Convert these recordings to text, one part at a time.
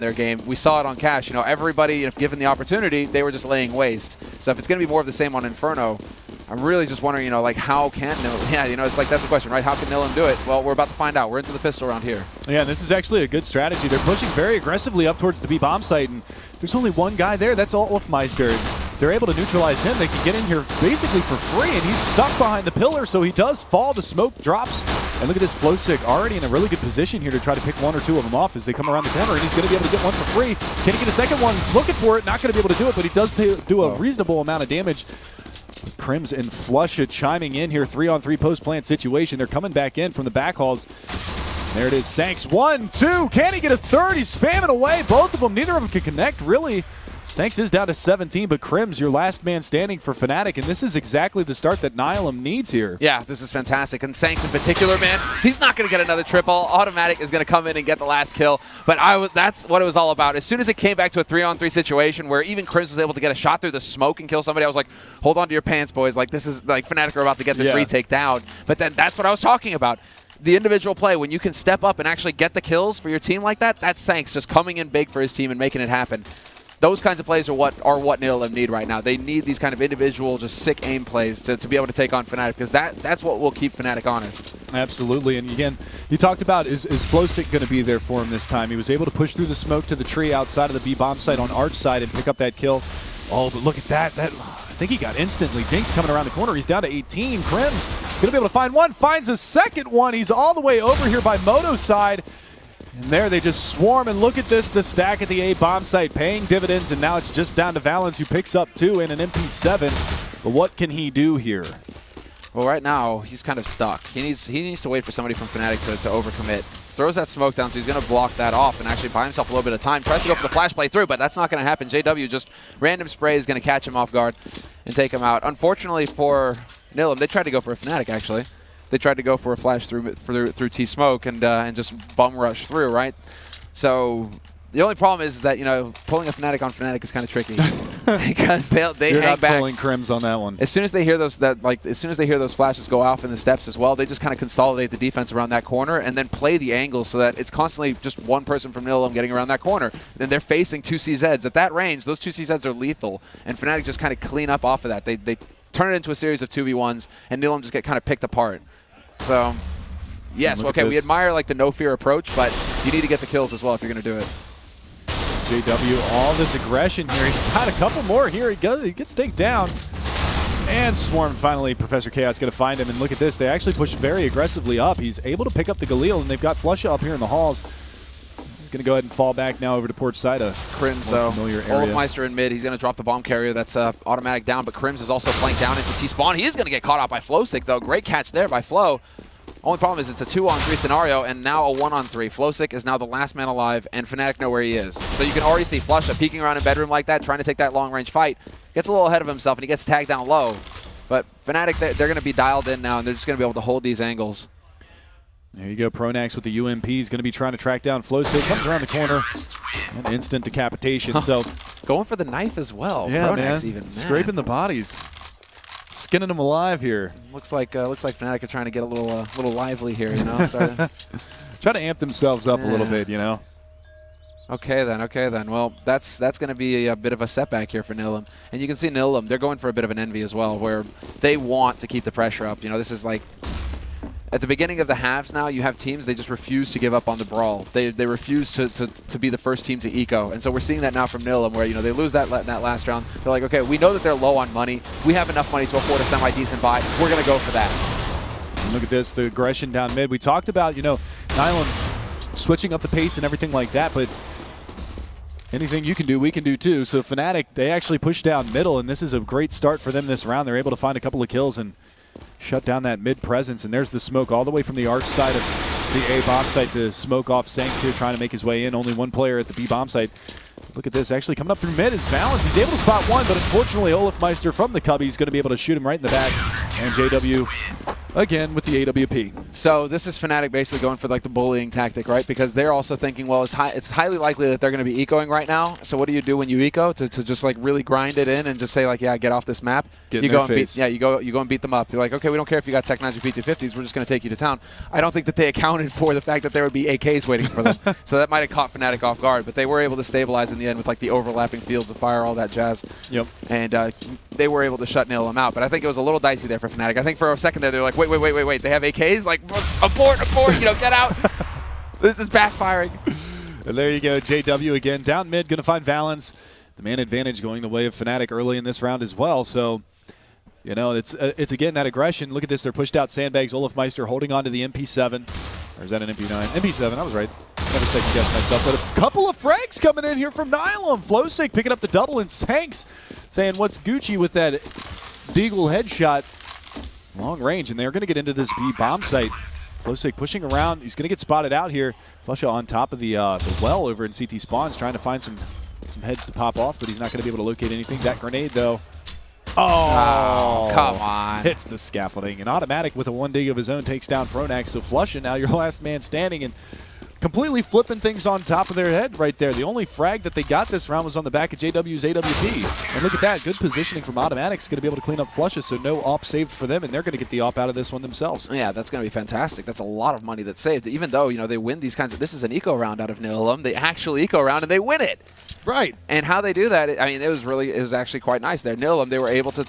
their game. We saw it on Cash. You know, everybody, if given the opportunity, they were just laying waste. So if it's going to be more of the same on Inferno, I'm really just wondering, you know, like how can Nihilum? Yeah, you know, it's like that's the question, right? How can Nihilum do it? Well, we're about to find out. We're into the pistol round here. Yeah, this is actually a good strategy. They're pushing very aggressively up towards the B bomb site, and there's only one guy there. That's Wolfmeister. They're able to neutralize him. They can get in here basically for free, and he's stuck behind the pillar, so he does fall. The smoke drops, and look at this Flowsick already in a really good position here to try to pick one or two of them off as they come around the corner, and he's going to be able to get one for free. Can he get a second one? He's looking for it, not going to be able to do it, but he does do a reasonable amount of damage. Crims and Flusha chiming in here, 3-on-3 post-plant situation. They're coming back in from the back halls. There it is, Sanks, 1, 2. Can he get a third? He's spamming away. Both of them, neither of them can connect, really. Sanks is down to 17, but Crims, your last man standing for Fnatic, and this is exactly the start that Nihilum needs here. Yeah, this is fantastic. And Sanks in particular, man, he's not going to get another triple. Automatic is going to come in and get the last kill. But that's what it was all about. As soon as it came back to a 3-on-3 situation where even Crims was able to get a shot through the smoke and kill somebody, I was like, hold on to your pants, boys. Like, this is like Fnatic are about to get this retake down. But then that's what I was talking about. The individual play, when you can step up and actually get the kills for your team like that, that's Sanks just coming in big for his team and making it happen. Those kinds of plays are what Nihilum need right now. They need these kind of individual, just sick aim plays to be able to take on Fnatic, because that's what will keep Fnatic honest. Absolutely, and again, you talked about is Flowsick going to be there for him this time? He was able to push through the smoke to the tree outside of the B bomb site on Arch side and pick up that kill. Oh, but look at that! I think he got instantly dinked coming around the corner. He's down to 18. Crims going to be able to find one, finds a second one. He's all the way over here by Moto's side. And there they just swarm, and look at this, the stack at the A bomb site paying dividends, and now it's just down to Valens, who picks up 2 and an MP7. But what can he do here? Well, right now, he's kind of stuck. He needs to wait for somebody from Fnatic to overcommit. Throws that smoke down, so he's going to block that off and actually buy himself a little bit of time. Tries to go for the flash play through, but that's not going to happen. JW just random spray is going to catch him off guard and take him out. Unfortunately for Nihilum, they tried to go for a Fnatic, actually. They tried to go for a flash through T-Smoke and just bum rush through, right? So the only problem is that, you know, pulling a Fnatic on Fnatic is kind of tricky because they You're hang not back. pulling Crims on that one. As soon as they hear those flashes go off in the steps as well, they just kind of consolidate the defense around that corner and then play the angles so that it's constantly just one person from Nihilum getting around that corner. Then they're facing 2 CZs. At that range, those 2 CZs are lethal, and Fnatic just kind of clean up off of that. They turn it into a series of 2v1s, and Nihilum just get kind of picked apart. So, yes, okay, we admire like the no-fear approach, but you need to get the kills as well if you're going to do it. JW, all this aggression here. He's got a couple more here. He gets taken down. And Swarm finally, Professor Chaos going to find him. And look at this. They actually push very aggressively up. He's able to pick up the Galil, and they've got Flusha up here in the halls. He's going to go ahead and fall back now over to port side. Crims, though. Wolfmeister in mid. He's going to drop the bomb carrier. That's automatic down, but Crims is also flanked down into T-Spawn. He is going to get caught out by Flowsick, though. Great catch there by Flow. Only problem is it's a 2-on-3 scenario, and now a 1-on-3. Flowsick is now the last man alive, and Fnatic know where he is. So you can already see Flusha peeking around in bedroom like that, trying to take that long-range fight. Gets a little ahead of himself, and he gets tagged down low. But Fnatic, they're going to be dialed in now, and they're just going to be able to hold these angles. There you go, Pronax with the UMP. He's going to be trying to track down Flowsick. Comes around the corner. An instant decapitation. So going for the knife as well. Yeah, Pronax man. even Scraping the bodies. Skinning them alive here. Looks like Fnatic are trying to get a little lively here, you know. Try to amp themselves up a little bit, you know. Okay then. Well, that's going to be a bit of a setback here for Nihilum. And you can see Nihilum, they're going for a bit of an envy as well, where they want to keep the pressure up. You know, this is like at the beginning of the halves now, you have teams, they just refuse to give up on the brawl. They refuse to be the first team to eco. And so we're seeing that now from Nihilum, where, you know, they lose that last round. They're like, okay, we know that they're low on money. We have enough money to afford a semi-decent buy. We're going to go for that. And look at this, the aggression down mid. We talked about, you know, Nihilum switching up the pace and everything like that, but anything you can do, we can do too. So Fnatic, they actually push down middle, and this is a great start for them this round. They're able to find a couple of kills and shut down that mid presence, and there's the smoke all the way from the Arch side of the A bomb site to smoke off Sanks here, trying to make his way in. Only one player at the B bomb site. Look at this, actually coming up through mid is Valens. He's able to spot one, but unfortunately Olafmeister from the Cubby is going to be able to shoot him right in the back. And JW again with the AWP. So this is Fnatic basically going for like the bullying tactic, right? Because they're also thinking, well, it's highly likely that they're going to be ecoing right now. So what do you do when you eco to just like really grind it in and just say like, yeah, get off this map? You go and beat, you go and beat them up. You're like, okay, we don't care if you got Tech 9s or P250s. We're just going to take you to town. I don't think that they accounted for the fact that there would be AKs waiting for them. So that might have caught Fnatic off guard, but they were able to stabilize in the end with like the overlapping fields of fire, all that jazz. Yep. And they were able to shut Nihilum out. But I think it was a little dicey there for Fnatic. I think for a second there, they were like, wait. They have AKs? Like, abort, get out. This is backfiring. And there you go, JW again. Down mid, going to find Valens. The man advantage going the way of Fnatic early in this round as well. So, you know, it's again, that aggression. Look at this. They're pushed out sandbags. Olafmeister holding on to the MP7. Or is that an MP9? MP7, I was right. Never second guessed myself. But a couple of frags coming in here from Nihilum. Flowsick picking up the double, and Sanks saying, what's Gucci with that Deagle headshot? Long range, and they're going to get into this B bomb site. Flowsick pushing around. He's going to get spotted out here. Flusha on top of the well over in CT spawns, trying to find some heads to pop off, but he's not going to be able to locate anything. That grenade, though. Oh, come on. Hits the scaffolding. And Automatic with a 1 dig of his own takes down Pronax. So Flusha now your last man standing and completely flipping things on top of their head right there. The only frag that they got this round was on the back of JW's AWP. And look at that. Good positioning from Automatic's going to be able to clean up Flusha, so no op saved for them, and they're going to get the op out of this one themselves. Yeah, that's going to be fantastic. That's a lot of money that's saved. Even though, you know, they win these kinds of... This is an eco round out of Nihilum. They actually eco round, and they win it. Right. And how they do that, I mean, it was actually quite nice there. Nihilum, they were able to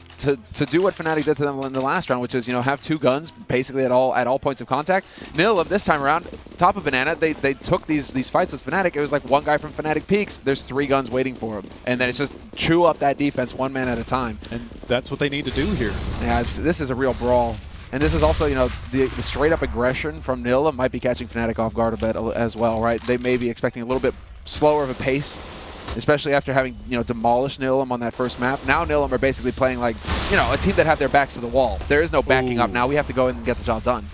do what Fnatic did to them in the last round, which is, you know, have 2 guns basically at all points of contact. Nihilum, this time around, top of Banana, they took these fights with Fnatic. It was like one guy from Fnatic peaks, there's 3 guns waiting for him. And then it's just chew up that defense 1 man at a time. And that's what they need to do here. Yeah, this is a real brawl. And this is also, you know, the straight-up aggression from Nihilum might be catching Fnatic off guard a bit as well, right? They may be expecting a little bit slower of a pace, especially after having, you know, demolished Nihilum on that first map. Now Nihilum are basically playing like, you know, a team that have their backs to the wall. There is no backing up now. We have to go in and get the job done.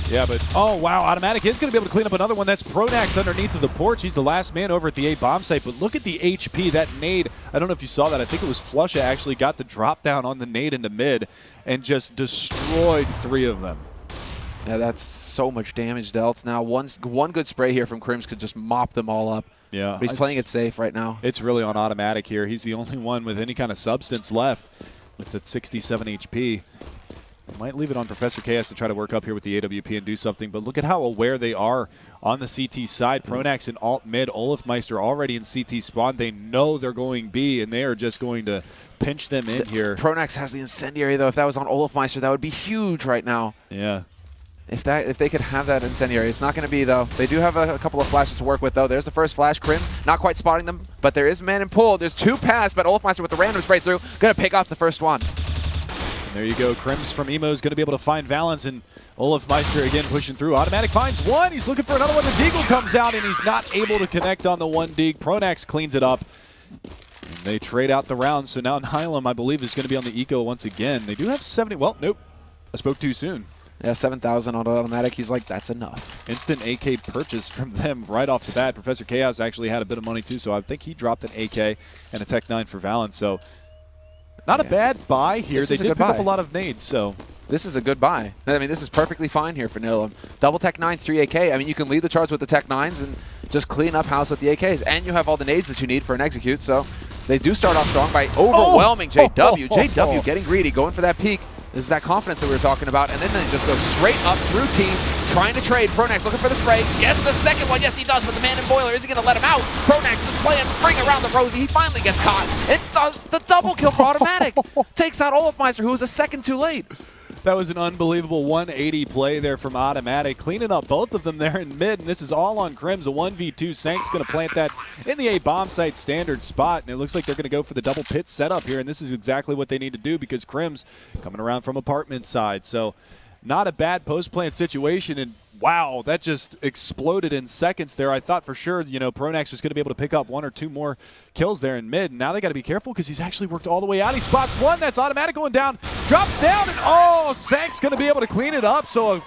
Yeah, but, oh, wow, Automatic is going to be able to clean up another one. That's Pronax underneath of the porch. He's the last man over at the A bomb site, but look at the HP. That nade, I don't know if you saw that. I think it was Flusha actually got the drop down on the nade into mid and just destroyed 3 of them. Yeah, that's so much damage dealt. Now, one good spray here from Crims could just mop them all up. Yeah. But he's playing it safe right now. It's really on Automatic here. He's the only one with any kind of substance left with that 67 HP. Might leave it on Professor Chaos to try to work up here with the AWP and do something, but look at how aware they are on the CT side. Pronax in alt mid, Olafmeister already in CT spawn. They know they're going B, and they are just going to pinch them in here. Pronax has the incendiary, though. If that was on Olafmeister, that would be huge right now. Yeah. If they could have that incendiary. It's not going to be, though. They do have a couple of flashes to work with, though. There's the first flash. Crims not quite spotting them, but there is man in pool. There's 2 paths, but Olafmeister with the random spray through, going to pick off the first one. And there you go. Crims from Emo is going to be able to find Valens, and Olafmeister again pushing through. Automatic finds 1. He's looking for another one. The Deagle comes out, and he's not able to connect on the 1 dig. Pronax cleans it up. And they trade out the round, so now Nihilum, I believe, is going to be on the eco once again. They do have 70. Well, nope. I spoke too soon. Yeah, 7,000 on Automatic. He's like, that's enough. Instant AK purchase from them right off the bat. Professor Chaos actually had a bit of money, too, so I think he dropped an AK and a Tech 9 for Valens. So not a bad buy here. They did pick up a lot of nades, so. This is a good buy. I mean, this is perfectly fine here for Nihilum. Double Tech 9, 3 AK. I mean, you can lead the charge with the Tech 9s and just clean up house with the AKs. And you have all the nades that you need for an execute, so they do start off strong by overwhelming JW. JW getting greedy, going for that peak. This is that confidence that we were talking about, and then they just go straight up through team, trying to trade. Pronax looking for the spray. Gets the second one. Yes, he does, but the man in Boiler, is he going to let him out? Pronax is playing bring around the Rosie. He finally gets caught. It does the double kill for Automatic. Takes out Olafmeister, who was a second too late. That was an unbelievable 180 play there from Automatic, cleaning up both of them there in mid, and this is all on Crims, a 1v2. Sank's going to plant that in the A bomb site standard spot, and it looks like they're going to go for the double pit setup here, and this is exactly what they need to do because Crims coming around from apartment side. So not a bad post-plant situation, and wow, that just exploded in seconds there. I thought for sure, you know, Pronax was going to be able to pick up 1 or 2 more kills there in mid. Now they got to be careful because he's actually worked all the way out. He spots 1. That's Automatic going down. Drops down, and oh, Sank's going to be able to clean it up. So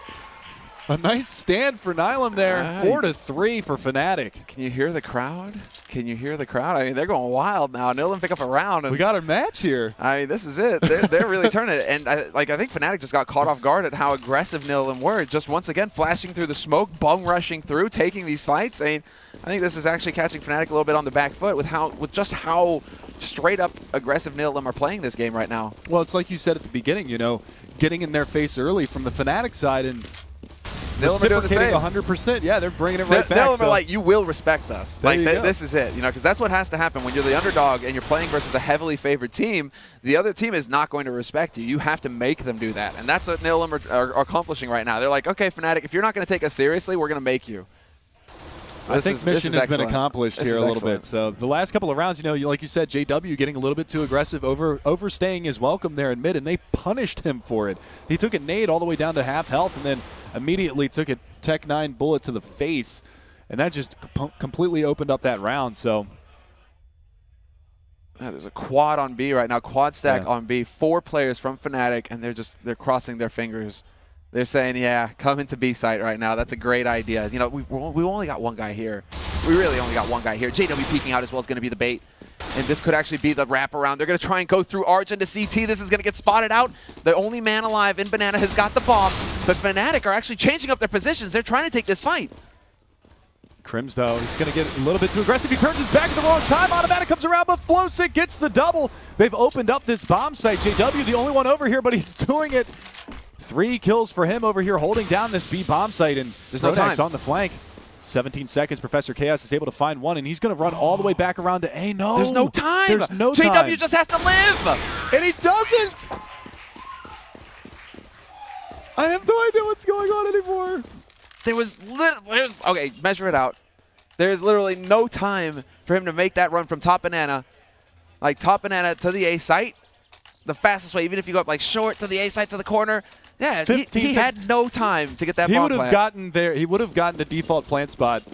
A nice stand for Nihilum there. 4-3 for Fnatic. Can you hear the crowd? Can you hear the crowd? I mean, they're going wild now. Nihilum pick up a round. And We got a match here. I mean, this is it. They're really turning it. And I think Fnatic just got caught off guard at how aggressive Nihilum were. Just once again, flashing through the smoke, bum rushing through, taking these fights. I mean, I think this is actually catching Fnatic a little bit on the back foot with just how straight up aggressive Nihilum are playing this game right now. Well, it's like you said at the beginning, you know, getting in their face early from the Fnatic side and Nihilum are doing the same. 100%. Yeah, they're bringing it right back. Nihilum are like, you will respect us. Like, this is it, you know, because that's what has to happen when you're the underdog and you're playing versus a heavily favored team. The other team is not going to respect you. You have to make them do that, and that's what Nihilum are accomplishing right now. They're like, okay, Fnatic, if you're not going to take us seriously, we're going to make you. I think mission has been accomplished here a little bit. So the last couple of rounds, you know, like you said, JW getting a little bit too aggressive, overstaying his welcome there in mid, and they punished him for it. He took a nade all the way down to half health, and then immediately took a Tech 9 bullet to the face, and that just completely opened up that round. So yeah, there's a quad on B right now, quad stack on B. 4 players from Fnatic, and they're crossing their fingers. They're saying, yeah, come into B site right now. That's a great idea. You know, we only got one guy here. We really only got one guy here. JW peeking out as well is going to be the bait. And this could actually be the wraparound. They're going to try and go through Arch into CT. This is going to get spotted out. The only man alive in Banana has got the bomb. But Fnatic are actually changing up their positions. They're trying to take this fight. Crims, though, he's going to get a little bit too aggressive. He turns his back at the wrong time. Automatic comes around, but Flowsick gets the double. They've opened up this bomb site. JW, the only one over here, but he's doing it. 3 kills for him over here, holding down this B bomb site, and there's no time on the flank. 17 seconds. Professor Chaos is able to find one, and he's going to run all the way back around to A. No, there's no time. There's no JW time. just has to live, and he doesn't. I have no idea what's going on anymore. Okay, measure it out. There's literally no time for him to make that run from top Banana, like top Banana to the A site. The fastest way, even if you go up like short to the A site to the corner. Yeah, he had no time to get that bomb plant. Gotten there. He would have gotten the default plant spot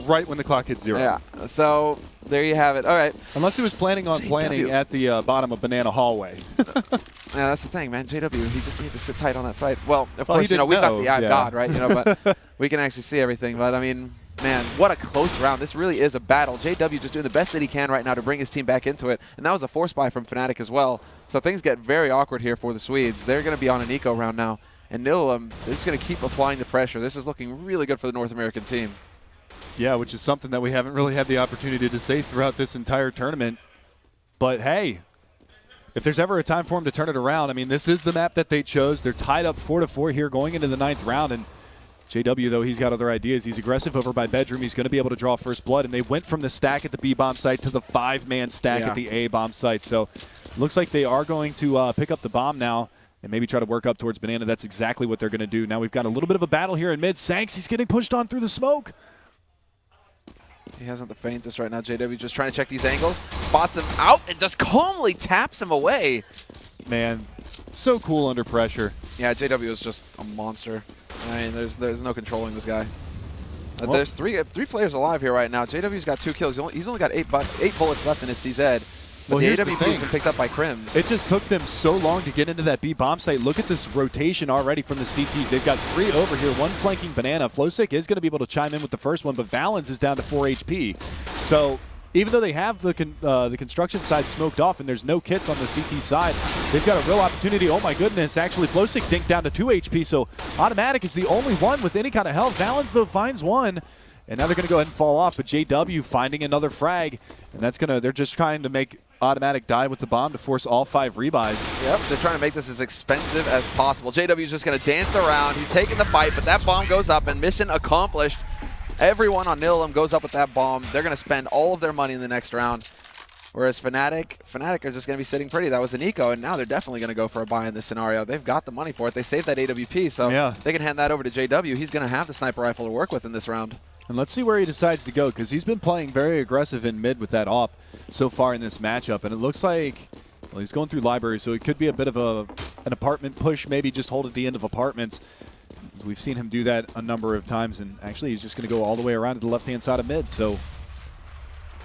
right when the clock hit 0. Yeah, so there you have it. All right. Unless he was planning on planning at the bottom of Banana Hallway. Yeah, that's the thing, man. JW, he just needs to sit tight on that site. Well, of course, you know, we've got the eye of God, right? You know, but we can actually see everything. But I mean, man, what a close round. This really is a battle. JW just doing the best that he can right now to bring his team back into it. And that was a force buy from Fnatic as well. So things get very awkward here for the Swedes. They're going to be on an eco round now. And Nihilum, they're just going to keep applying the pressure. This is looking really good for the North American team. Yeah, which is something that we haven't really had the opportunity to say throughout this entire tournament. But hey, if there's ever a time for them to turn it around, I mean, this is the map that they chose. They're tied up 4-4 here going into the 9th round. And JW, though, he's got other ideas. He's aggressive over by Bedroom. He's going to be able to draw first blood. And they went from the stack at the B-bomb site to the 5-man stack at the A-bomb site. So looks like they are going to pick up the bomb now and maybe try to work up towards Banana. That's exactly what they're going to do. Now we've got a little bit of a battle here in mid. Sanks, he's getting pushed on through the smoke. He hasn't the faintest right now. JW just trying to check these angles, spots him out, and just calmly taps him away. Man, so cool under pressure. Yeah, JW is just a monster. I mean, there's no controlling this guy. There's three players alive here right now. JW's got 2 kills. He's only got 8 bullets left in his CZ. But the AWP has been picked up by Crims. It just took them so long to get into that B bomb site. Look at this rotation already from the CTs. They've got 3 over here, 1 flanking Banana. Flowsick is going to be able to chime in with the first one, but Valens is down to 4 HP. So even though they have the construction side smoked off and there's no kits on the CT side, they've got a real opportunity. Oh my goodness, actually Flowsick dinked down to 2 HP, so Automatic is the only one with any kind of health. Valens, though, finds one. And now they're going to go ahead and fall off, but JW finding another frag, and they're just trying to make Automatic die with the bomb to force all 5 rebuys. Yep, they're trying to make this as expensive as possible. JW's just going to dance around. He's taking the fight, but that bomb goes up, and mission accomplished. Everyone on Nihilum goes up with that bomb. They're going to spend all of their money in the next round. Whereas Fnatic are just going to be sitting pretty. That was an eco, and now they're definitely going to go for a buy in this scenario. They've got the money for it. They saved that AWP, so they can hand that over to JW. He's going to have the sniper rifle to work with in this round. And let's see where he decides to go, because he's been playing very aggressive in mid with that AWP so far in this matchup. And it looks like, well, he's going through library, so it could be a bit of an apartment push, maybe just hold at the end of apartments. We've seen him do that a number of times, and actually he's just going to go all the way around to the left-hand side of mid. So,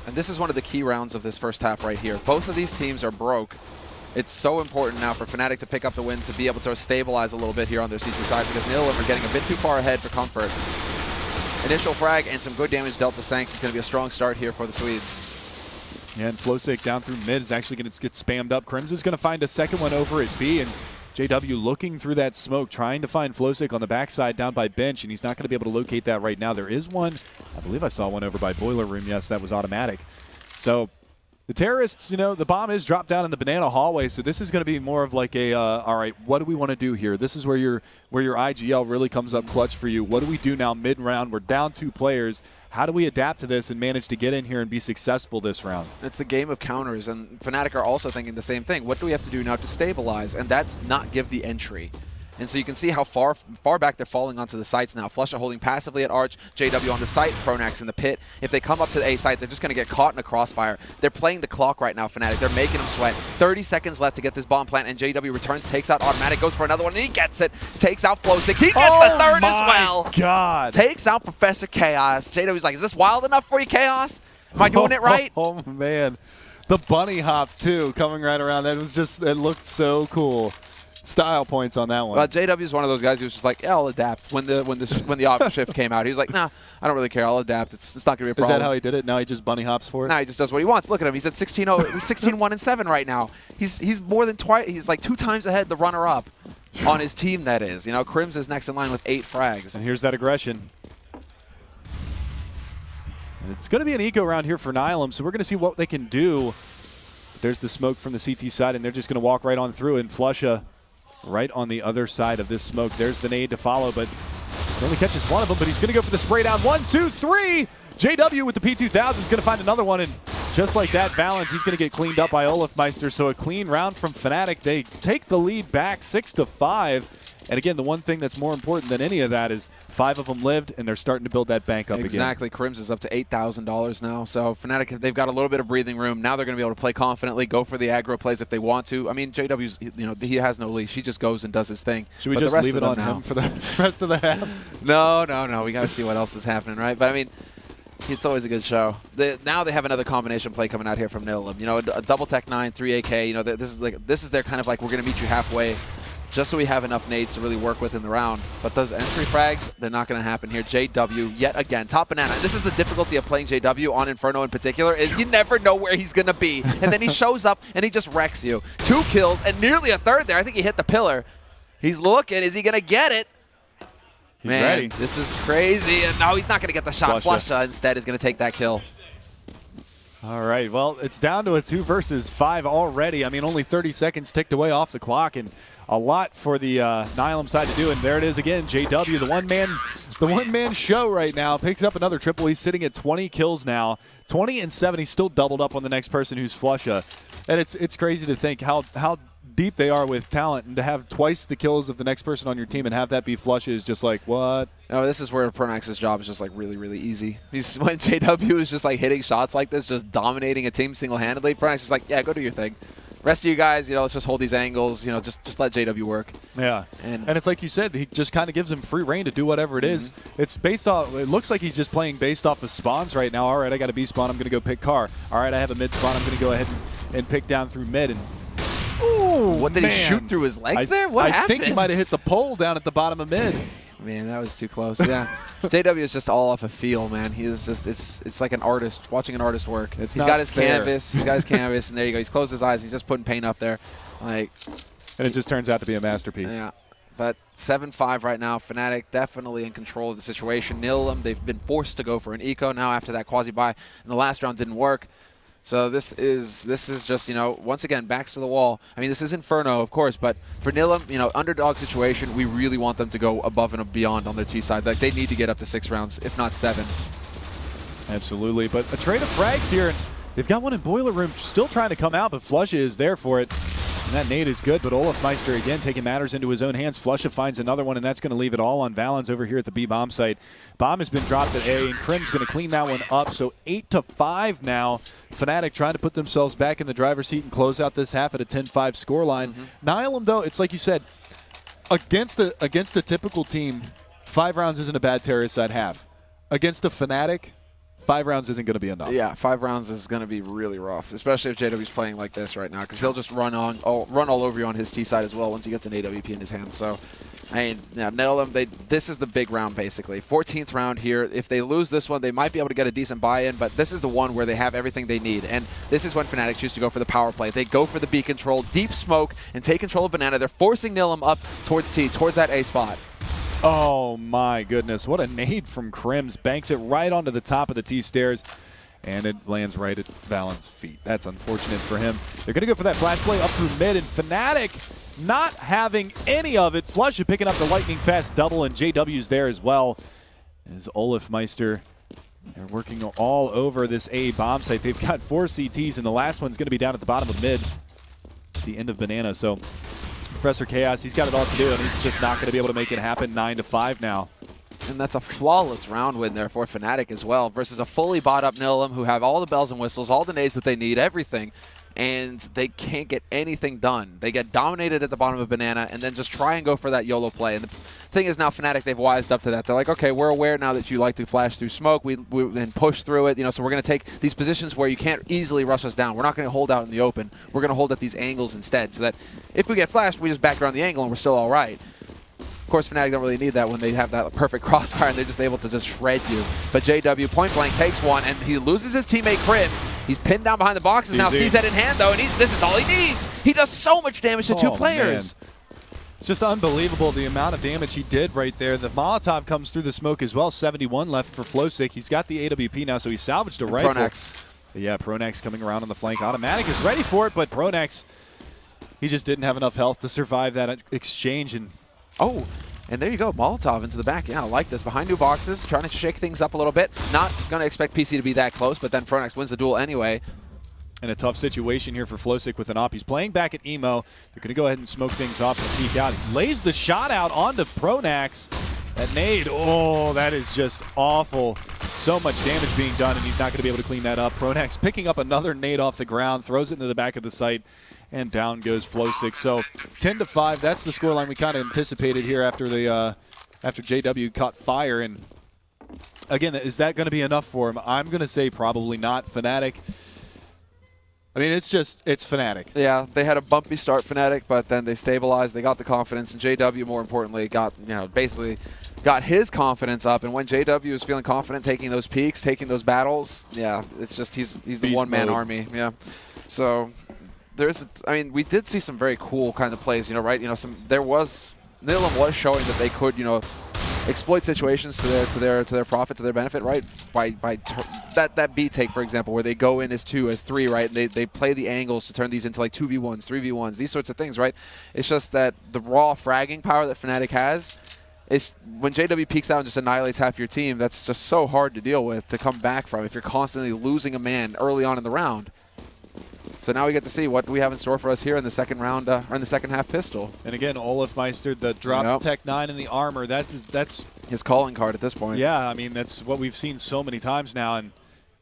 and this is one of the key rounds of this first half right here. Both of these teams are broke. It's so important now for Fnatic to pick up the win to be able to stabilize a little bit here on their CT side because Nihilum are getting a bit too far ahead for comfort. Initial frag and some good damage dealt to Sanks is going to be a strong start here for the Swedes. Yeah, and Flowsake down through mid is actually going to get spammed up. Crims is going to find a second one over at B, and JW looking through that smoke, trying to find Flowsake on the backside down by bench, and he's not going to be able to locate that right now. There is one. I believe I saw one over by Boiler Room. Yes, that was automatic. So the terrorists, you know, the bomb is dropped down in the banana hallway, so this is going to be more of like a, all right, what do we want to do here? This is where your IGL really comes up clutch for you. What do we do now mid-round? We're down 2 players. How do we adapt to this and manage to get in here and be successful this round? It's the game of counters, and Fnatic are also thinking the same thing. What do we have to do now to stabilize? And that's not give the entry. And so you can see how far back they're falling onto the sites now. Flusha holding passively at Arch, JW on the site, Pronax in the pit. If they come up to the A site, they're just going to get caught in a crossfire. They're playing the clock right now, Fnatic. They're making them sweat. 30 seconds left to get this bomb plant, and JW returns, takes out Automatic, goes for another one, and he gets it. Takes out Flowsake. He gets the third as well. Oh, my God. Takes out Professor Chaos. JW's like, is this wild enough for you, Chaos? Am I doing it right? Oh, man. The bunny hop, too, coming right around. That was just, it looked so cool. Style points on that one. Well, JW is one of those guys who's just like, yeah, I'll adapt. When the off shift came out, he was like, nah, I don't really care. I'll adapt. It's not going to be a problem. Is that how he did it? Now he just bunny hops for it? Nah, he just does what he wants. Look at him. He's at 16-1-7 right now. He's more than twice. He's like 2 times ahead the runner-up on his team. That is, you know, Crims is next in line with 8 frags. And here's that aggression. And it's going to be an eco round here for Nihilum, so we're going to see what they can do. There's the smoke from the CT side, and they're just going to walk right on through, and Flusha right on the other side of this smoke. There's the nade to follow, but he only catches one of them, but he's going to go for the spray down. 1, 2, 3. JW with the P2000 is going to find another one, and just like that, Valens, he's going to get cleaned up by Olafmeister. So a clean round from Fnatic. They take the lead back 6-5. And again, the one thing that's more important than any of that is 5 of them lived, and they're starting to build that bank up again. Exactly. Crims is up to $8,000 now. So Fnatic, they've got a little bit of breathing room. Now they're going to be able to play confidently, go for the aggro plays if they want to. I mean, JW's, you know, he has no leash. He just goes and does his thing. Should we just leave it on him for the rest of the half? No. We got to see what else is happening, right? But I mean, it's always a good show. Now they have another combination play coming out here from Nihilum. You know, a double tech 9, 3 AK. You know, this is their kind of like, we're going to meet you halfway, just so we have enough nades to really work with in the round. But those entry frags, they're not going to happen here. JW, yet again, top banana. This is the difficulty of playing JW on Inferno in particular, is you never know where he's going to be. And then he shows up, and he just wrecks you. 2 kills, and nearly a third there. I think he hit the pillar. He's looking. Is he going to get it? He's ready. This is crazy. And no, he's not going to get the shot. Flusha instead is going to take that kill. All right, well, it's down to a 2 versus 5 already. I mean, only 30 seconds ticked away off the clock, and a lot for the Nihilum side to do. And there it is again, JW, the one-man show right now, picks up another triple. He's sitting at 20 kills now, 20 and 7. He's still doubled up on the next person, who's Flusha. And it's crazy to think how deep they are with talent, and to have twice the kills of the next person on your team and have that be Flusha is just like, what? No, this is where Pronax's job is just like really, really easy. When JW is just like hitting shots like this, just dominating a team single-handedly, Pronax is like, yeah, go do your thing. Rest of you guys, you know, let's just hold these angles, you know, just let JW work. Yeah. And it's like you said, he just kind of gives him free reign to do whatever it is. It's based off, it looks like he's just playing based off of spawns right now. All right, I got a B spawn, I'm going to go pick car. All right, I have a mid spawn, I'm going to go ahead and pick down through mid. And ooh, what did he shoot through his legs there? What happened? I think he might have hit the pole down at the bottom of mid. Man, that was too close. Yeah. JW is just all off a feel, man. He is just, it's like an artist, watching an artist work. He's got his canvas, and there you go. He's closed his eyes, he's just putting paint up there. Like, and it just turns out to be a masterpiece. Yeah. But 7-5 right now. Fnatic definitely in control of the situation. Nihilum, they've been forced to go for an eco now after that quasi-buy, and the last round didn't work. So this is just, you know, once again, backs to the wall. I mean, this is Inferno, of course, but for Nihilum, you know, underdog situation, we really want them to go above and beyond on their T side. Like, they need to get up to 6 rounds, if not 7. Absolutely, but a trade of frags here. They've got one in Boiler Room, still trying to come out, but Flusha is there for it. And that nade is good, but Olafmeister again taking matters into his own hands. Flusha finds another one, and that's going to leave it all on Valens over here at the B bomb site. Bomb has been dropped at A, and Crim's going to clean that one up. So 8-5 now. Fnatic trying to put themselves back in the driver's seat and close out this half at a 10-5 scoreline. Nihilum, though, it's like you said, against a typical team, 5 rounds isn't a bad terrorist side half. Against a Fnatic, 5 rounds isn't going to be enough. Yeah, 5 rounds is going to be really rough, especially if JW's playing like this right now, because he'll just run all over you on his T side as well once he gets an AWP in his hand. So, I mean, yeah, Nihilum, this is the big round basically. 14th round here. If they lose this one, they might be able to get a decent buy-in, but this is the one where they have everything they need, and this is when Fnatic choose to go for the power play. They go for the B control, deep smoke, and take control of Banana. They're forcing Nihilum up towards T, towards that A spot. Oh my goodness, what a nade from Crims. Banks it right onto the top of the T stairs, and it lands right at Valen's feet. That's unfortunate for him. They're going to go for that flash play up through mid, and Fnatic not having any of it. Flush picking up the lightning fast double, and JW's there as well. As Olofmeister, they're working all over this A bomb site. They've got 4 CTs, and the last one's going to be down at the bottom of mid, at the end of Banana. So Professor Chaos, he's got it all to do, and he's just not going to be able to make it happen. 9-5 now. And that's a flawless round win there for Fnatic as well, versus a fully bought up Nihilum who have all the bells and whistles, all the nades that they need, everything, and they can't get anything done. They get dominated at the bottom of Banana and then just try and go for that YOLO play. And the thing is now Fnatic, they've wised up to that. They're like, okay, we're aware now that you like to flash through smoke and push through it, you know, so we're going to take these positions where you can't easily rush us down. We're not going to hold out in the open. We're going to hold at these angles instead, so that if we get flashed, we just back around the angle and we're still all right. Of course, Fnatic don't really need that when they have that perfect crossfire and they're just able to just shred you. But JW point blank takes one, and he loses his teammate Crims. He's pinned down behind the boxes now, sees that in hand though, and this is all he needs. He does so much damage to 2 players. Man. It's just unbelievable the amount of damage he did right there. The Molotov comes through the smoke as well. 71 left for Flowsick. He's got the AWP now, so he salvaged a rifle. Pronax. Yeah, Pronax coming around on the flank. Automatic is ready for it, but Pronax, he just didn't have enough health to survive that exchange. And oh, and there you go, Molotov into the back. Yeah, I like this. Behind 2 boxes, trying to shake things up a little bit. Not going to expect PC to be that close, but then Pronax wins the duel anyway. in a tough situation here for Flowsick with an op. He's playing back at Emo. They're going to go ahead and smoke things off and peek out. He lays the shot out onto Pronax. That nade, oh, that is just awful. So much damage being done, and he's not going to be able to clean that up. Pronax picking up another nade off the ground, throws it into the back of the site, and down goes Flowsick. So 10-5, that's the scoreline we kind of anticipated here after the after JW caught fire. And again, is that going to be enough for him? I'm going to say probably not. Fnatic, I mean, it's Fnatic. Yeah, they had a bumpy start, Fnatic, but then they stabilized, they got the confidence, and JW, more importantly, got, basically got his confidence up. And when JW is feeling confident, taking those peaks, taking those battles, yeah, it's just he's the one-man army. Yeah, so we did see some very cool kind of plays, right? Nihilum was showing that they could, exploit situations to their profit, to their benefit, right? By that B take, for example, where they go in as 2, as 3, right? And they play the angles to turn these into like 2v1s, 3v1s, these sorts of things, right? It's just that the raw fragging power that Fnatic has, when JW peeks out and just annihilates half your team, that's just so hard to deal with, to come back from if you're constantly losing a man early on in the round. So now we get to see what we have in store for us here in the second round, or in the second half pistol. And again, Olofmeister, the drop Tech 9 in the armor, that's his calling card at this point. Yeah, I mean, that's what we've seen so many times now. And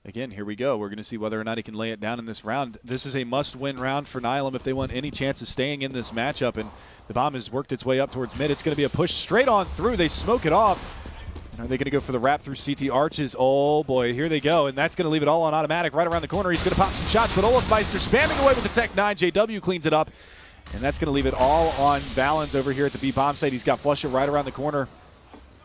again, here we go. We're going to see whether or not he can lay it down in this round. This is a must-win round for Nihilum if they want any chance of staying in this matchup. And the bomb has worked its way up towards mid. It's going to be a push straight on through. They smoke it off. Are they going to go for the wrap through CT arches? Oh, boy, here they go. And that's going to leave it all on automatic right around the corner. He's going to pop some shots, but Olofmeister spamming away with the Tech 9. JW cleans it up. And that's going to leave it all on Valens over here at the B bomb site. He's got Flusha right around the corner.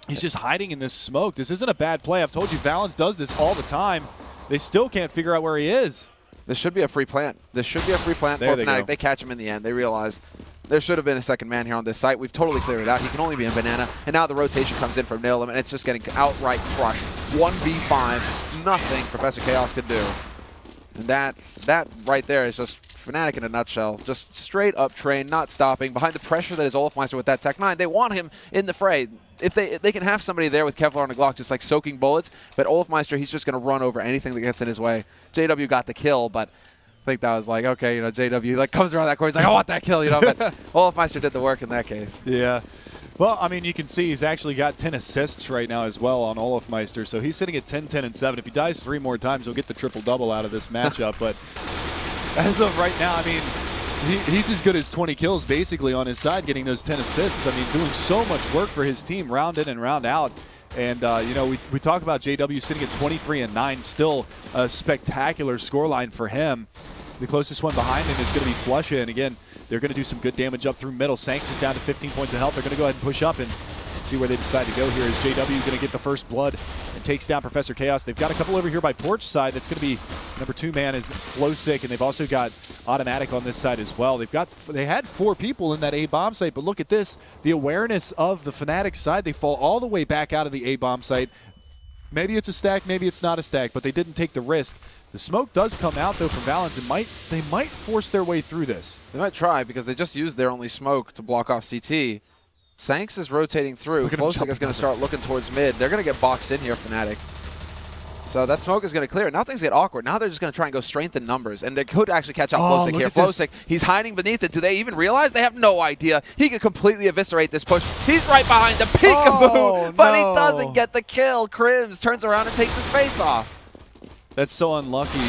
He's just hiding in this smoke. This isn't a bad play. I've told you, Valens does this all the time. They still can't figure out where he is. This should be a free plant. This should be a free plant for Fnatic. They catch him in the end. They realize there should have been a second man here on this site. We've totally cleared it out. He can only be in Banana. And now the rotation comes in from Nihilum, and it's just getting outright crushed. 1v5, nothing Professor Chaos could do. And that right there is just Fnatic in a nutshell. Just straight up train, not stopping. Behind the pressure that is Olofmeister with that Tech 9, they want him in the fray. If they can have somebody there with Kevlar and a Glock just like soaking bullets, but Olofmeister, he's just going to run over anything that gets in his way. JW got the kill, but I think that was like, okay, JW like comes around that corner, he's like, I want that kill, but Olofmeister did the work in that case. Yeah. Well, I mean, you can see he's actually got 10 assists right now as well on Olofmeister, so he's sitting at 10, 10, and 7. If he dies 3 more times, he'll get the triple-double out of this matchup, but as of right now, I mean, he's as good as 20 kills basically on his side, getting those 10 assists. I mean, doing so much work for his team round in and round out. And, you know, we talk about JW sitting at 23-9, still a spectacular scoreline for him. The closest one behind him is going to be Flusha, and again, they're going to do some good damage up through middle. Sanks is down to 15 points of health. They're going to go ahead and push up and see where they decide to go here. Is JW going to get the first blood and takes down Professor Chaos? They've got a couple over here by Porch side. That's going to be number 2 man is Flowsick, and they've also got Automatic on this side as well. They had 4 people in that A-bomb site, but look at this. The awareness of the Fnatic side. They fall all the way back out of the A-bomb site. Maybe it's a stack, maybe it's not a stack, but they didn't take the risk. The smoke does come out, though, from Valens, and they might force their way through this. They might try, because they just used their only smoke to block off CT. Sanks is rotating through. Flowsick is going to start looking towards mid. They're going to get boxed in here, Fnatic. So that smoke is going to clear. Now things get awkward. Now they're just going to try and go strengthen numbers, and they could actually catch out Flowsick here. Flowsick, he's hiding beneath it. Do they even realize? They have no idea. He could completely eviscerate this push. He's right behind the peekaboo, but he doesn't get the kill. Crims turns around and takes his face off. That's so unlucky.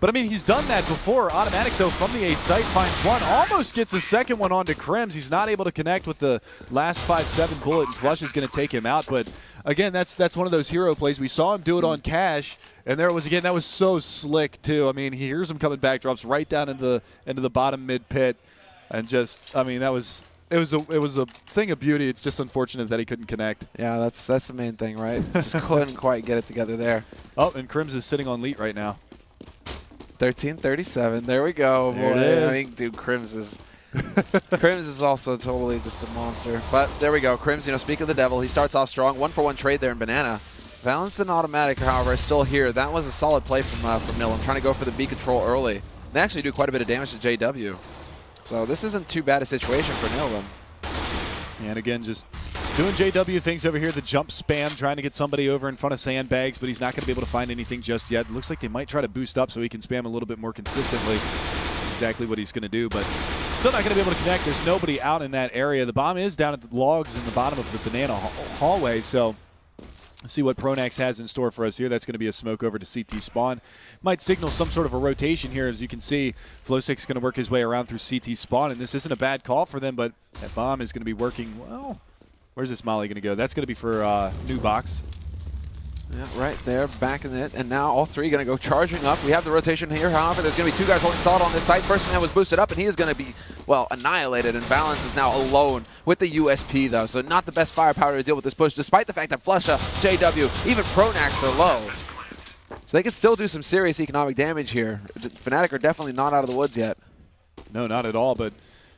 But, I mean, he's done that before. Automatic, though, from the A site finds one. Almost gets a second one onto Crims. He's not able to connect with the last 5-7 bullet, and Flush is going to take him out. But, again, that's one of those hero plays. We saw him do it on Cash, and there it was again. That was so slick, too. I mean, he hears him coming back, drops right down into the bottom mid pit. And just, I mean, it was a thing of beauty. It's just unfortunate that he couldn't connect. Yeah, that's the main thing, right? Just couldn't quite get it together there. Oh, and Crims is sitting on Leet right now. 13-37. There we go, there boy. it is. I mean, dude, Crims is also totally just a monster. But there we go. Crims, you know, speak of the devil, he starts off strong. 1-for-1 trade there in Banana. Valens and Automatic, however, are still here. That was a solid play from Nihilum, trying to go for the B control early. They actually do quite a bit of damage to JW. So this isn't too bad a situation for Nihilum. And again, just doing JW things over here, the jump spam, trying to get somebody over in front of sandbags, but he's not going to be able to find anything just yet. It looks like they might try to boost up so he can spam a little bit more consistently. Exactly what he's going to do, but still not going to be able to connect. There's nobody out in that area. The bomb is down at the logs in the bottom of the banana hallway, so let's see what Pronax has in store for us here. That's going to be a smoke over to CT spawn. Might signal some sort of a rotation here. As you can see, Flowsick's going to work his way around through CT spawn, and this isn't a bad call for them, but that bomb is going to be working well. Where's this molly going to go? That's going to be for new box. Yeah, right there, back in it. And now all 3 going to go charging up. We have the rotation here. However, there's going to be 2 guys holding solid on this side. First man was boosted up, and he is going to be, well, annihilated. And Valens is now alone with the USP, though. So not the best firepower to deal with this push, despite the fact that Flusha, JW, even Pronax are low. So they can still do some serious economic damage here. Fnatic are definitely not out of the woods yet. No, not at all, but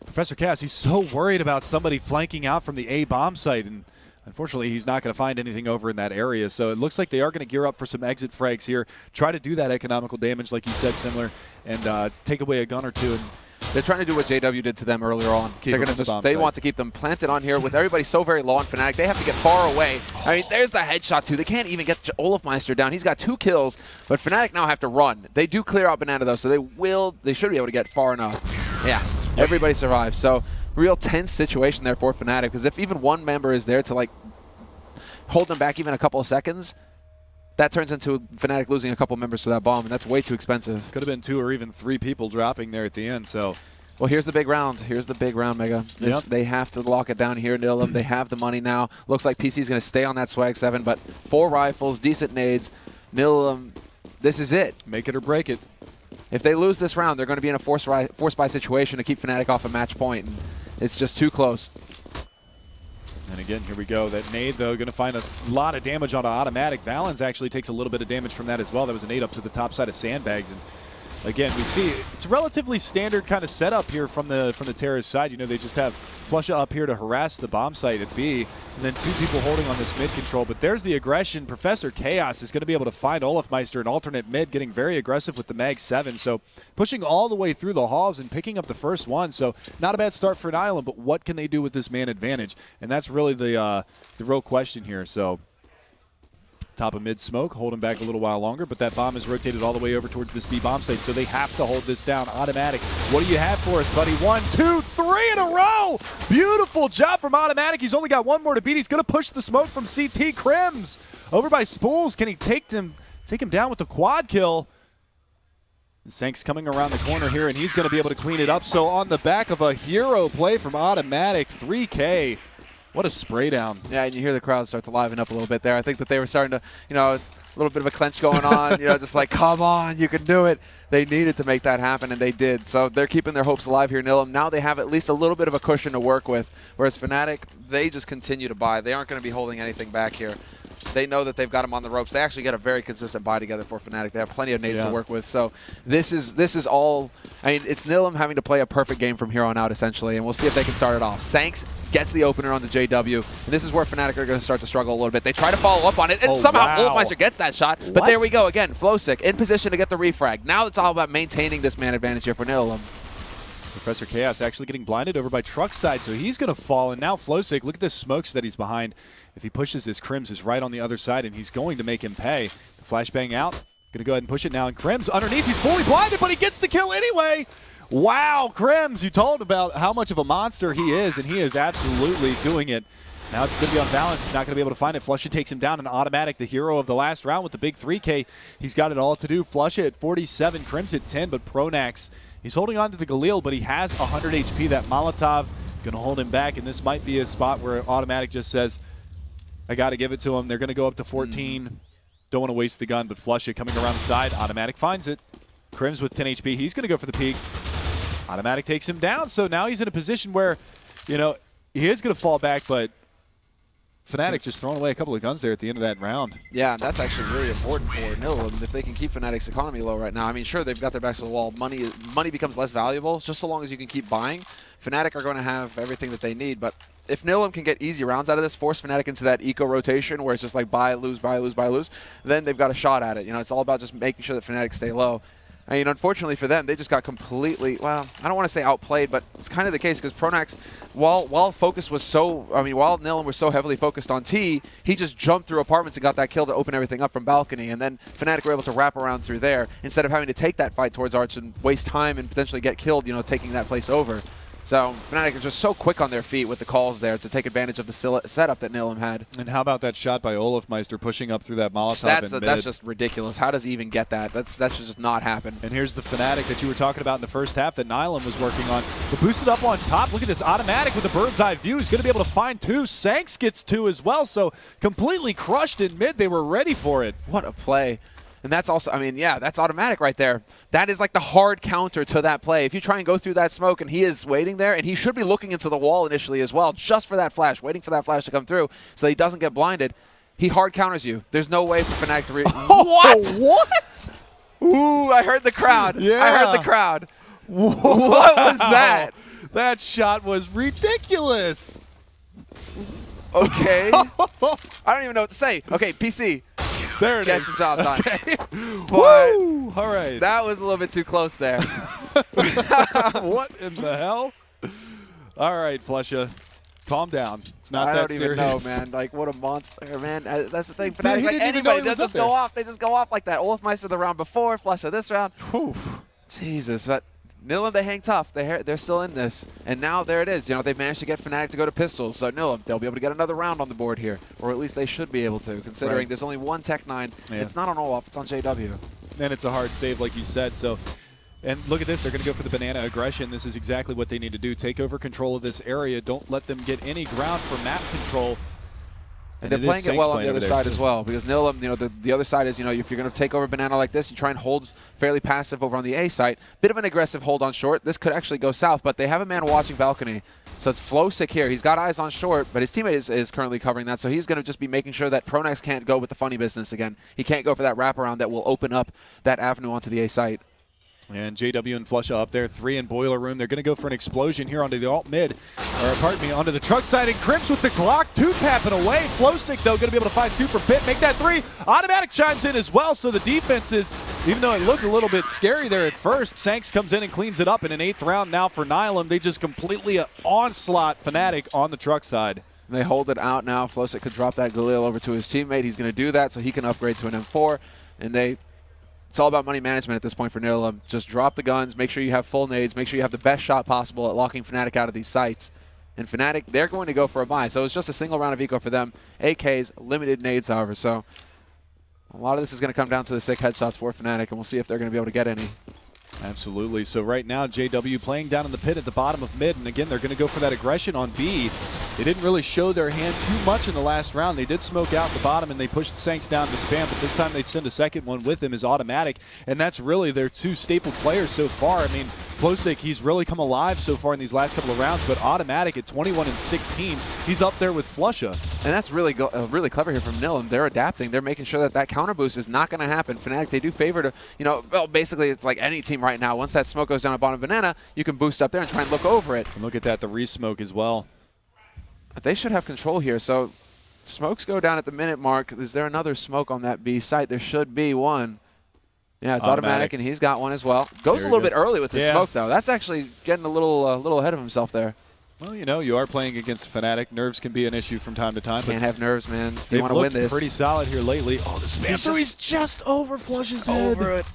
Professor Cass, he's so worried about somebody flanking out from the A-bomb site, and unfortunately he's not going to find anything over in that area. So it looks like they are going to gear up for some exit frags here, try to do that economical damage like you said, Similar, and take away a gun or 2. And they're trying to do what JW did to them earlier on. They're going to they want to keep them planted on here with everybody so very low on Fnatic. They have to get far away. I mean, there's the headshot too. They can't even get Olafmeister down. He's got 2 kills, but Fnatic now have to run. They do clear out Banana though, so they should be able to get far enough. Yeah, everybody survives. So real tense situation there for Fnatic, because if even one member is there to like hold them back even a couple of seconds, that turns into Fnatic losing a couple members to that bomb, and that's way too expensive. Could have been 2 or even 3 people dropping there at the end. So, well, here's the big round. Here's the big round, Mega. They have to lock it down here, Nihilum. They have the money now. Looks like PC is going to stay on that Swag 7, but 4 rifles, decent nades. Nihilum, this is it. Make it or break it. If they lose this round, they're going to be in a force buy situation to keep Fnatic off a match point. And it's just too close. And again, here we go. That nade, though, going to find a lot of damage onto Automatic. Valens actually takes a little bit of damage from that as well. That was a nade up to the top side of sandbags. And again, we see it's a relatively standard kind of setup here from the terrorist side. You know, they just have Flusha up here to harass the bomb site at B, and then 2 people holding on this mid control. But there's the aggression. Professor Chaos is going to be able to find Olafmeister, an alternate mid, getting very aggressive with the Mag 7. So pushing all the way through the halls and picking up the first one. So not a bad start for Nihilum, but what can they do with this man advantage? And that's really the real question here. So top of mid smoke, hold him back a little while longer, but that bomb is rotated all the way over towards this B bomb site, so they have to hold this down. Automatic, what do you have for us, buddy? 1, 2, 3 in a row! Beautiful job from Automatic. He's only got 1 more to beat. He's going to push the smoke from CT. Crims over by Spools. Can he take him down with the quad kill? Sanks coming around the corner here, and he's going to be able to clean it up. So on the back of a hero play from Automatic, 3K. What a spray down. Yeah, and you hear the crowd start to liven up a little bit there. I think that they were starting to, it's a little bit of a clench going on, just like, come on, you can do it. They needed to make that happen, and they did. So they're keeping their hopes alive here, Nihilum. Now they have at least a little bit of a cushion to work with, whereas Fnatic, they just continue to buy. They aren't going to be holding anything back here. They know that they've got them on the ropes. They actually get a very consistent buy together for Fnatic. They have plenty of nades to work with. So this is all. I mean, it's Nihilum having to play a perfect game from here on out, essentially, and we'll see if they can start it off. Sanks gets the opener on the JW, and this is where Fnatic are going to start to struggle a little bit. They try to follow up on it, and somehow Wolfmeister gets that shot. But there we go again. Flowsick in position to get the refrag. Now it's all about maintaining this man advantage here for Nihilum. Professor Chaos actually getting blinded over by Truck's side, so he's going to fall. And now Flowsick, look at this smokes that he's behind. If he pushes this, Crims is right on the other side, and he's going to make him pay. The flashbang out. Going to go ahead and push it now. And Crims underneath. He's fully blinded, but he gets the kill anyway. Wow, Crims, you told about how much of a monster he is, and he is absolutely doing it. Now it's going to be on balance. He's not going to be able to find it. Flusha takes him down. An automatic, the hero of the last round with the big 3K. He's got it all to do. Flusha at 47, Crims at 10, but Pronax, he's holding on to the Galil, but he has 100 HP. That Molotov going to hold him back, and this might be a spot where automatic just says, I got to give it to him. They're going to go up to 14. Don't want to waste the gun, but Flusha coming around the side. Automatic finds it. Crims with 10 HP. He's going to go for the peak. Automatic takes him down, so now he's in a position where, he is going to fall back, but Fnatic just throwing away a couple of guns there at the end of that round. Yeah, that's actually really important for Nihilum if they can keep Fnatic's economy low right now. I mean, sure, they've got their backs to the wall. Money becomes less valuable just so long as you can keep buying. Fnatic are going to have everything that they need, but if Nihilum can get easy rounds out of this, force Fnatic into that eco rotation where it's just like buy, lose, buy, lose, buy, lose, then they've got a shot at it. It's all about just making sure that Fnatic stay low. I mean, unfortunately for them, they just got completely, well, I don't want to say outplayed, but it's kind of the case because Pronax, while focus was so, while Nihilum was so heavily focused on T, he just jumped through apartments and got that kill to open everything up from balcony, and then Fnatic were able to wrap around through there instead of having to take that fight towards Arch and waste time and potentially get killed, taking that place over. So Fnatic is just so quick on their feet with the calls there to take advantage of the setup that Nihilum had. And how about that shot by Olofmeister pushing up through that Molotov in mid? That's just ridiculous. How does he even get that? That should just not happen. And here's the Fnatic that you were talking about in the first half that Nihilum was working on. The boosted up on top. Look at this automatic with the bird's eye view. He's going to be able to find two. Sanks gets two as well. So completely crushed in mid. They were ready for it. What a play. And that's also, that's automatic right there. That is like the hard counter to that play. If you try and go through that smoke and he is waiting there, and he should be looking into the wall initially as well, just for that flash, waiting for that flash to come through so he doesn't get blinded. He hard counters you. There's no way for Fnatic to What? What? Ooh, I heard the crowd. Yeah. I heard the crowd. What was that? That shot was ridiculous. Okay. I don't even know what to say. Okay, PC. There it is. The job done. Okay. But woo! All right. That was a little bit too close there. What in the hell? All right, Flusha. Calm down. It's not that serious. I don't even know, man. Like, what a monster, man. That's the thing. Fnatic, like anybody, they just go off. They just go off like that. Olofmeister the round before, Flusha this round. Whew. Jesus. But Nihilum, they hang tough. They're still in this. And now there it is. They've managed to get Fnatic to go to pistols. So Nihilum, they'll be able to get another round on the board here. Or at least they should be able to, considering there's only one Tech 9. Yeah. It's not on Olaf, it's on JW. And it's a hard save, like you said. So, and look at this. They're going to go for the banana aggression. This is exactly what they need to do. Take over control of this area. Don't let them get any ground for map control. And they're playing it well on the other side as well, because Nihilum, the other side is, if you're going to take over banana like this, you try and hold fairly passive over on the A site. Bit of an aggressive hold on short. This could actually go south, but they have a man watching balcony. So it's Flowsick here. He's got eyes on short, but his teammate is currently covering that, so he's going to just be making sure that Pronax can't go with the funny business again. He can't go for that wraparound that will open up that avenue onto the A site. And JW and Flusha up there, 3 in Boiler Room. They're going to go for an explosion here onto the alt mid, or pardon me, onto the truck side. And Crims with the Glock 2 tapping away. Flowsick, though, going to be able to find 2 for Pit. Make that 3. Automatic chimes in as well, so the defense is, even though it looked a little bit scary there at first, Sanks comes in and cleans it up in an 8th round now for Nihilum. They just completely onslaught Fnatic on the truck side. And they hold it out now. Flowsick could drop that Galil over to his teammate. He's going to do that so he can upgrade to an M4. And it's all about money management at this point for Nihilum. Just drop the guns, make sure you have full nades, make sure you have the best shot possible at locking Fnatic out of these sites. And Fnatic, they're going to go for a buy. So it's just a single round of eco for them. AKs, limited nades, however. So a lot of this is going to come down to the sick headshots for Fnatic, and we'll see if they're going to be able to get any. Absolutely. So right now, JW playing down in the pit at the bottom of mid, and again, they're going to go for that aggression on B. They didn't really show their hand too much in the last round. They did smoke out the bottom, and they pushed Sanks down to spam, but this time they send a second one with him as automatic, and that's really their two staple players so far. I mean, Flosick, he's really come alive so far in these last couple of rounds, but automatic at 21 and 16, he's up there with Flusha. And that's really really clever here from Nihilum. They're adapting. They're making sure that that counter boost is not going to happen. Fnatic, they do favor to, well, basically it's like any team right now. Once that smoke goes down at bottom banana, you can boost up there and try and look over it. And look at that, the re-smoke as well. They should have control here. So smokes go down at the minute mark. Is there another smoke on that B site? There should be one. Yeah, it's automatic, and he's got one as well. Goes a little bit early with the smoke, though. That's actually getting a little ahead of himself there. Well, you are playing against Fnatic. Nerves can be an issue from time to time. Can't have nerves, man. If you They've want to win this. pretty solid here lately. Oh, the spam through, he's just over Flush's head. Over it.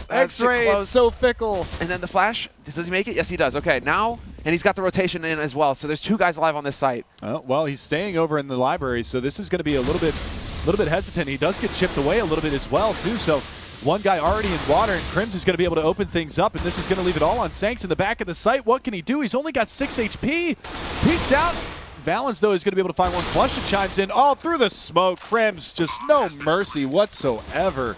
X-ray, it's so fickle. And then the flash, does he make it? Yes, he does. Okay, now, and he's got the rotation in as well. So there's two guys alive on this site. Well, he's staying over in the library, so this is going to be a little bit hesitant. He does get chipped away a little bit as well, too. So one guy already in water, and Crims is going to be able to open things up, and this is going to leave it all on Sanks in the back of the site. What can he do? He's only got 6 HP. Peeks out. Valens, though, is going to be able to find one. Flush and chimes in all through the smoke. Crims, just no mercy whatsoever.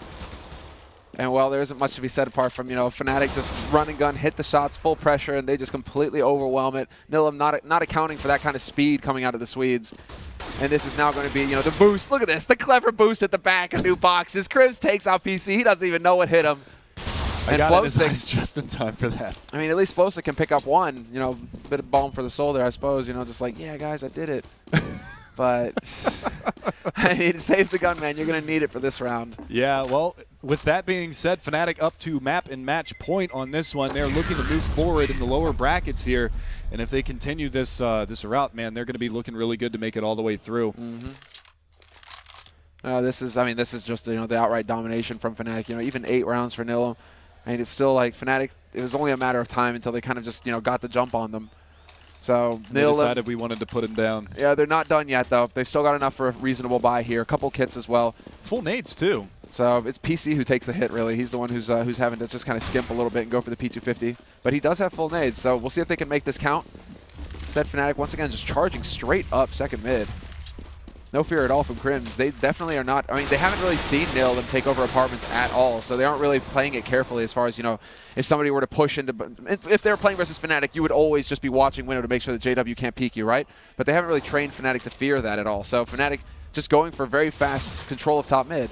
And, well, there isn't much to be said apart from, Fnatic just run and gun, hit the shots, full pressure, and they just completely overwhelm it. Nihilum not accounting for that kind of speed coming out of the Swedes. And this is now going to be, the boost. Look at this, the clever boost at the back of new boxes. Crims takes out PC. He doesn't even know what hit him. And Flosick just in time for that. I mean, at least Flosick can pick up one, bit of balm for the soul there, I suppose. Just like, yeah, guys, I did it. But, I mean, save the gun, man. You're going to need it for this round. Yeah, well, with that being said, Fnatic up to map and match point on this one. They're looking to move forward in the lower brackets here. And if they continue this this route, man, they're going to be looking really good to make it all the way through. This is just, the outright domination from Fnatic. Even 8 rounds for Nihilum. I mean, it's still like Fnatic, it was only a matter of time until they kind of just, got the jump on them. So they decided we wanted to put him down. Yeah, they're not done yet, though. They've still got enough for a reasonable buy here. A couple kits as well. Full nades, too. So it's PC who takes the hit, really. He's the one who's having to just kind of skimp a little bit and go for the P250. But he does have full nades, so we'll see if they can make this count. Instead, Fnatic, once again, just charging straight up second mid. No fear at all from Crims. They definitely are not. I mean, they haven't really seen Nihilum take over apartments at all, so they aren't really playing it carefully as far as, if somebody were to push into. If they were playing versus Fnatic, you would always just be watching window to make sure that JW can't peek you, right? But they haven't really trained Fnatic to fear that at all. So Fnatic just going for very fast control of top mid.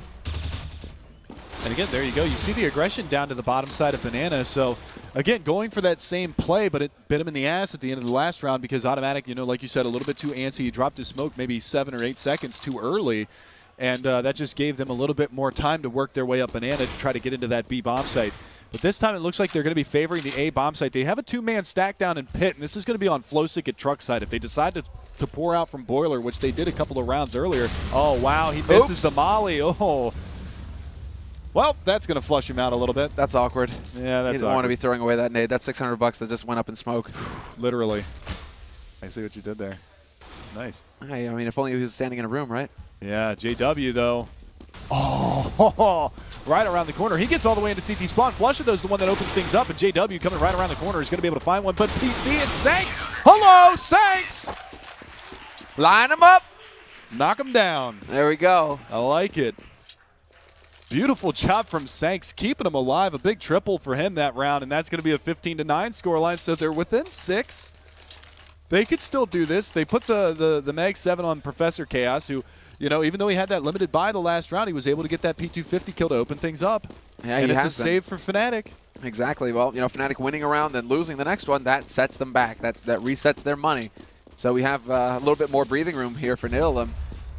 And again, there you go. You see the aggression down to the bottom side of Banana. So, again, going for that same play, but it bit him in the ass at the end of the last round because automatic, like you said, a little bit too antsy. He dropped his smoke maybe 7 or 8 seconds too early. And that just gave them a little bit more time to work their way up Banana to try to get into that B bomb site. But this time it looks like they're going to be favoring the A bomb site. They have a 2-man stack down in pit, and this is going to be on Flosick at truck side. If they decide to pour out from Boiler, which they did a couple of rounds earlier. Oh, wow, he misses the molly. Oh. Well, that's going to flush him out a little bit. That's awkward. Yeah, that's You don't want to be throwing away that nade. That's $600 that just went up in smoke. Literally. I see what you did there. Nice. Hey, I mean, if only he was standing in a room, right? Yeah, JW, though. Oh, right around the corner. He gets all the way into CT spawn. Flusha, though, is the one that opens things up, and JW coming right around the corner is going to be able to find one. But PC and Sanks. Hello, Sanks! Line him up. Knock him down. There we go. I like it. Beautiful job from Sanks, keeping him alive. A big triple for him that round, and that's going to be a 15-9 scoreline. So they're within 6. They could still do this. They put the Mag 7 on Professor Chaos, who, even though he had that limited buy the last round, he was able to get that P250 kill to open things up. Yeah, and it's a save for Fnatic. Exactly. Well, Fnatic winning a round, then losing the next one, that sets them back. That resets their money. So we have a little bit more breathing room here for Nihilum.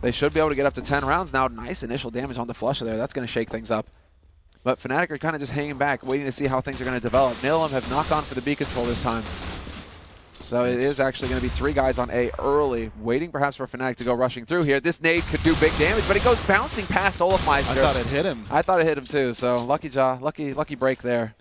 They should be able to get up to 10 rounds now. Nice initial damage on the Flusha there. That's going to shake things up. But Fnatic are kind of just hanging back, waiting to see how things are going to develop. Nihilum have not gone for the B control this time. So it is actually going to be 3 guys on A early, waiting perhaps for Fnatic to go rushing through here. This nade could do big damage, but it goes bouncing past Olafmeister. I thought it hit him. I thought it hit him too, so lucky break there.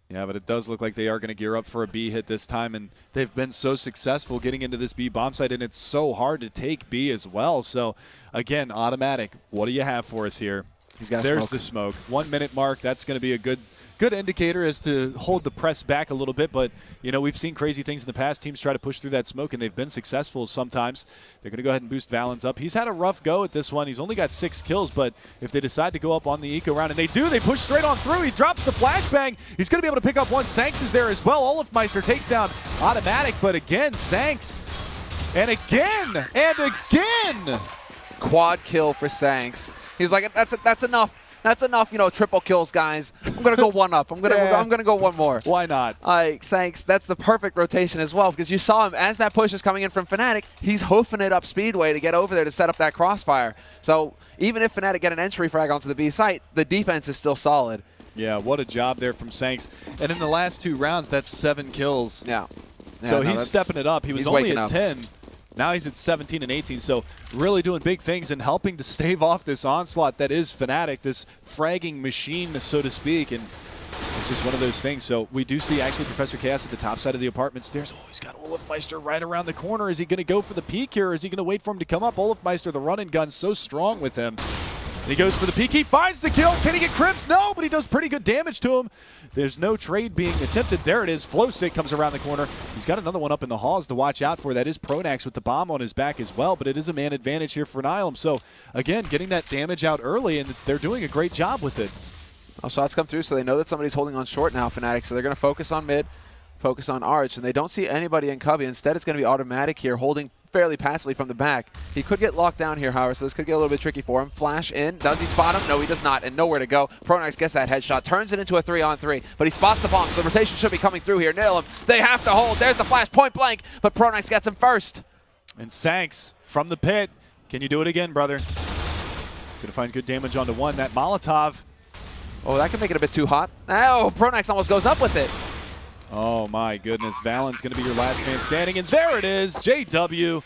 Yeah, but it does look like they are going to gear up for a B hit this time, and they've been so successful getting into this B bomb site, and it's so hard to take B as well. So, again, automatic. What do you have for us here? He's got There's the smoke. 1 minute mark. That's going to be a good good indicator as to hold the press back a little bit. But, you know, we've seen crazy things in the past. Teams try to push through that smoke, and they've been successful sometimes. They're going to go ahead and boost Valens up. He's had a rough go at this one. He's only got 6 kills, but if they decide to go up on the eco round, and they do, they push straight on through. He drops the flashbang. He's going to be able to pick up one. Sanks is there as well. Olofmeister takes down Automatic, but again, Sanks. And again, and again. Quad kill for Sanks. He's like, that's enough. That's enough, you know, triple kills, guys. I'm gonna go one up. I'm gonna go one more. Why not? Sanks, that's the perfect rotation as well, because you saw him as that push is coming in from Fnatic. He's hoofing it up Speedway to get over there to set up that crossfire. So even if Fnatic get an entry frag onto the B site, the defense is still solid. Yeah, what a job there from Sanks. And in the last 2 rounds, that's 7 kills. Yeah. So he's stepping it up. He was only at 10. Now he's at 17 and 18, so really doing big things and helping to stave off this onslaught that is Fnatic, this fragging machine, so to speak, and it's just one of those things. So we do see actually Professor Chaos at the top side of the apartment stairs. Oh, he's got Olofmeister right around the corner. Is he going to go for the peek here, or is he going to wait for him to come up? Olofmeister, the run and gun, so strong with him. And he goes for the peek. He finds the kill. Can he get Crips? No, but he does pretty good damage to him. There's no trade being attempted. There it is. Flowsick comes around the corner. He's got another one up in the halls to watch out for. That is Pronax with the bomb on his back as well, but it is a man advantage here for Nihilum. So, again, getting that damage out early, and they're doing a great job with it. Oh, shots come through, so they know that somebody's holding on short now, Fnatic, so they're going to focus on mid, focus on Arch, and they don't see anybody in Cubby. Instead, it's going to be Automatic here, holding fairly passively from the back. He could get locked down here, however, so this could get a little bit tricky for him. Flash in. Does he spot him? No, he does not, and nowhere to go. Pronax gets that headshot, turns it into a 3-on-3, but he spots the bomb, so the rotation should be coming through here. Nihilum, they have to hold. There's the flash, point blank, but Pronax gets him first. And Sanks from the pit. Can you do it again, brother? Gonna find good damage onto one. That Molotov. Oh, that could make it a bit too hot. Oh, Pronax almost goes up with it. Oh my goodness, Valen's going to be your last man standing, and there it is, JW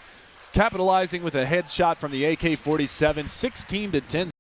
capitalizing with a headshot from the AK-47, 16-10.